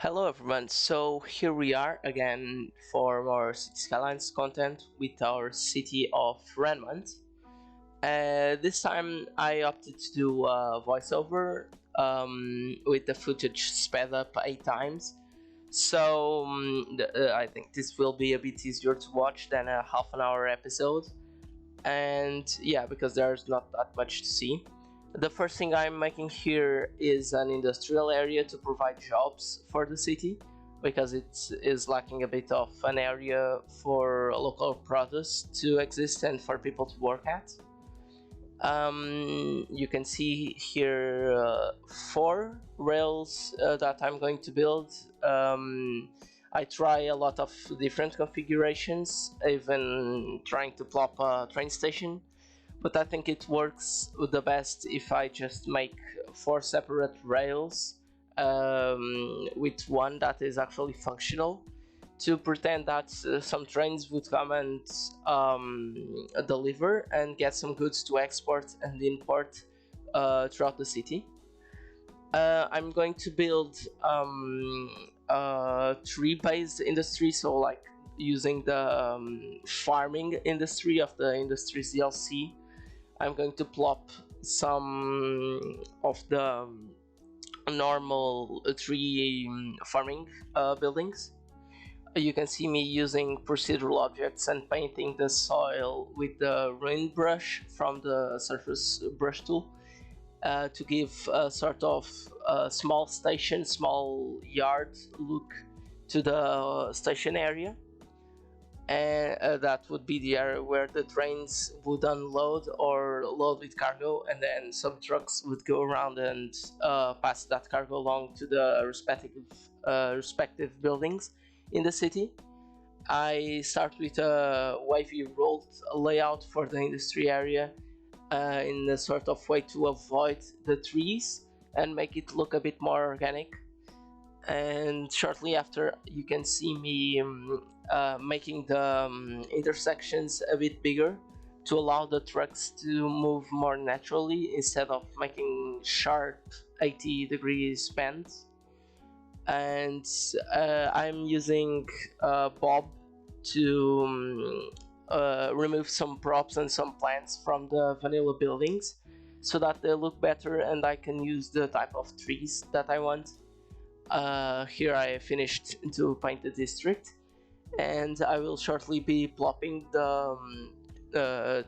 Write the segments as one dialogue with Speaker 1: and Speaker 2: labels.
Speaker 1: Hello everyone, so here we are again for more City Skylines content with our city of Rennmont. This time I opted to do voiceover with the footage sped up 8 times. So I think this will be a bit easier to watch than a half an hour episode. And yeah, because there's not that much to see. The first thing I'm making here is an industrial area to provide jobs for the city, because it is lacking a bit of an area for local produce to exist and for people to work at. You can see here 4 rails that I'm going to build. I try a lot of different configurations, even trying to plop a train station, but I think it works the best if I just make 4 separate rails with one that is actually functional, to pretend that some trains would come and deliver and get some goods to export and import throughout the city. I'm going to build a tree-based industry, so like using the farming industry of the Industries DLC. I'm going to plop some of the normal tree farming buildings. You can see me using procedural objects and painting the soil with the rain brush from the surface brush tool to give a sort of small station, small yard look to the station area. And that would be the area where the trains would unload or load with cargo, and then some trucks would go around and pass that cargo along to the respective buildings in the city. I start with a wavy rolled layout for the industry area in a sort of way to avoid the trees and make it look a bit more organic. And shortly after, you can see me making the intersections a bit bigger to allow the trucks to move more naturally instead of making sharp 80-degree bends. And I'm using Bob to remove some props and some plants from the vanilla buildings so that they look better and I can use the type of trees that I want. Here I finished to paint the district, and I will shortly be plopping the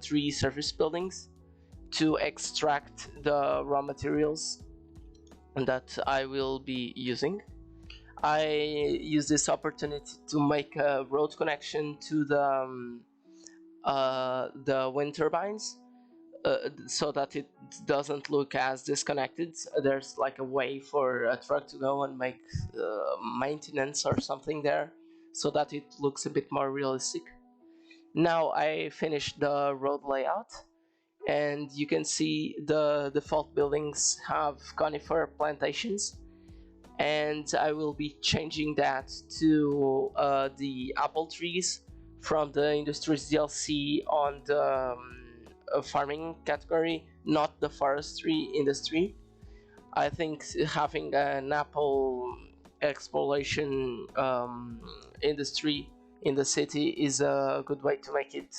Speaker 1: 3 service buildings to extract the raw materials that I will be using. I use this opportunity to make a road connection to the wind turbines, so that it doesn't look as disconnected. There's like a way for a truck to go and make maintenance or something there, so that it looks a bit more realistic. Now I finished the road layout, and you can see the default buildings have conifer plantations, and I will be changing that to the apple trees from the Industries DLC on the farming category, not the forestry industry. I think having an apple exploration industry in the city is a good way to make it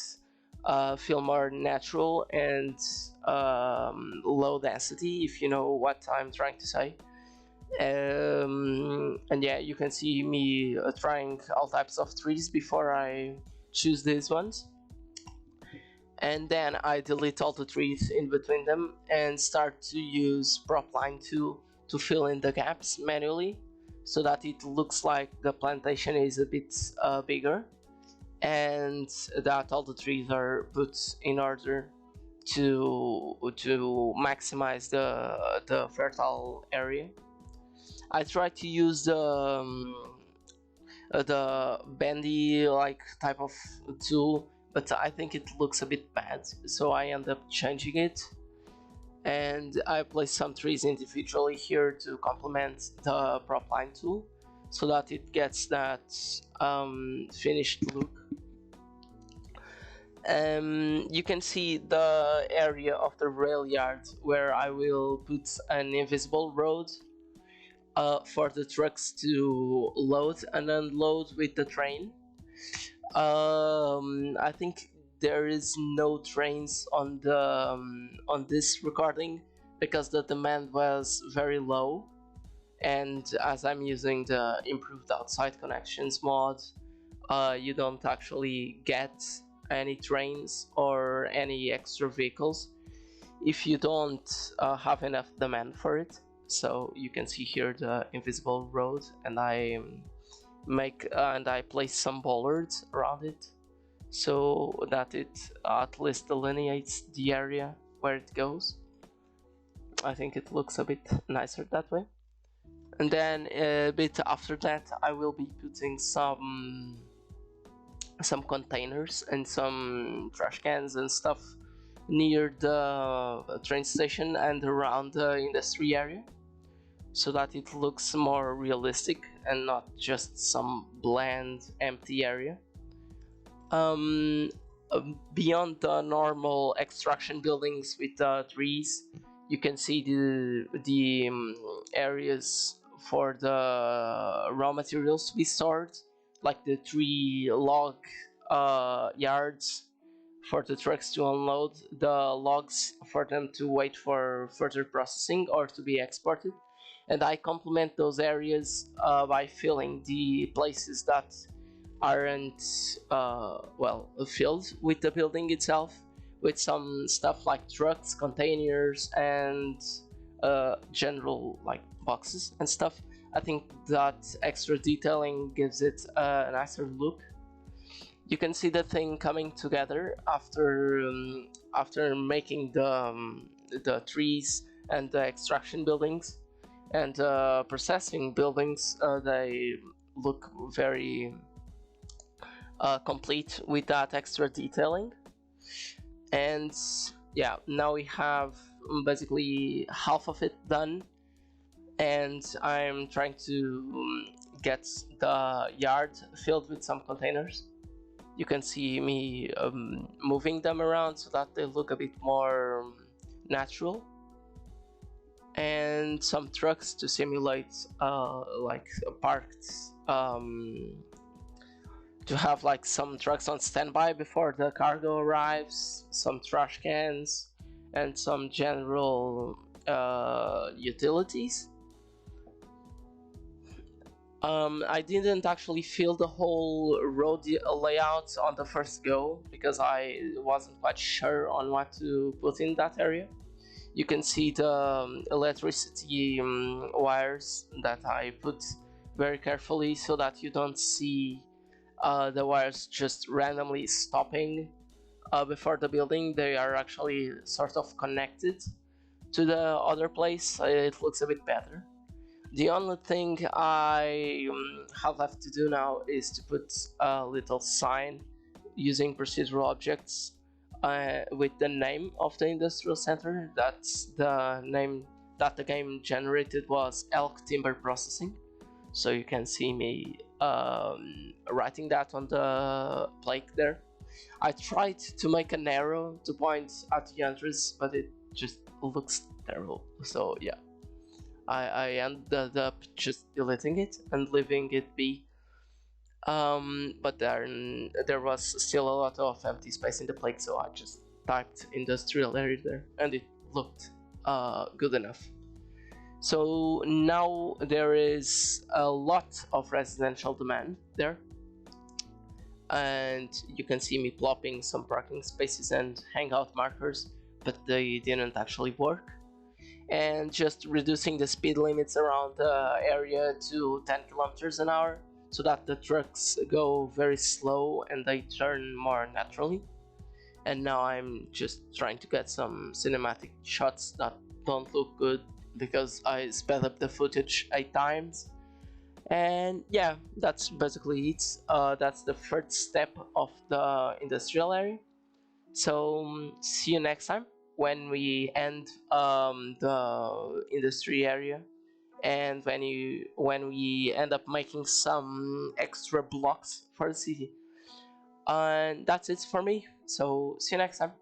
Speaker 1: feel more natural and low density, if you know what I'm trying to say. And yeah, you can see me trying all types of trees before I choose these ones. And then I delete all the trees in between them and start to use Propline 2 to fill in the gaps manually, so that it looks like the plantation is a bit bigger and that all the trees are put in order to maximize the fertile area. I try to use the bendy like type of tool, but I think it looks a bit bad, so I end up changing it. And I place some trees individually here to complement the Propline tool, so that it gets that finished look. You can see the area of the rail yard where I will put an invisible road. for the trucks to load and unload with the train. I think there is no trains on this recording because the demand was very low, and as I'm using the improved outside connections mod, you don't actually get any trains or any extra vehicles if you don't have enough demand for it. So you can see here the invisible road, and I place some bollards around it so that it at least delineates the area where it goes. I think it looks a bit nicer that way. And then a bit after that, I will be putting some containers and some trash cans and stuff near the train station and around the industry area, so that it looks more realistic and not just some bland empty area. Um, Beyond the normal extraction buildings with the trees, you can see the areas for the raw materials to be stored, like the tree log yards for the trucks to unload the logs for them to wait for further processing or to be exported. And I complement those areas by filling the places that aren't filled with the building itself, with some stuff like trucks, containers, and general like boxes and stuff. I think that extra detailing gives it a nicer look. You can see the thing coming together after making the trees and the extraction buildings and processing buildings. They look very complete with that extra detailing. And yeah, now we have basically half of it done, and I'm trying to get the yard filled with some containers. You can see me moving them around so that they look a bit more natural, and some trucks to simulate like parked, to have like some trucks on standby before the cargo arrives, some trash cans, and some general utilities. I didn't actually fill the whole road layout on the first go because I wasn't quite sure on what to put in that area. You can see the electricity wires that I put very carefully so that you don't see the wires just randomly stopping before the building. They are actually sort of connected to the other place. It looks a bit better. The only thing I have left to do now is to put a little sign using procedural objects with the name of the industrial center. That's the name that the game generated, was Elk Timber Processing. So you can see me writing that on the plate there. I tried to make an arrow to point at the entrance, but it just looks terrible. So yeah, I ended up just deleting it and leaving it be. But there was still a lot of empty space in the plate, so I just typed industrial area there, and it looked good enough. So now there is a lot of residential demand there, and you can see me plopping some parking spaces and hangout markers, but they didn't actually work. And just reducing the speed limits around the area to 10 kilometers an hour so that the trucks go very slow and they turn more naturally. And now I'm just trying to get some cinematic shots that don't look good because I sped up the footage 8 times. And yeah, that's basically it. That's the first step of the industrial area. So see you next time when we end the industry area, and when we end up making some extra blocks for the city. And that's it for me. So see you next time.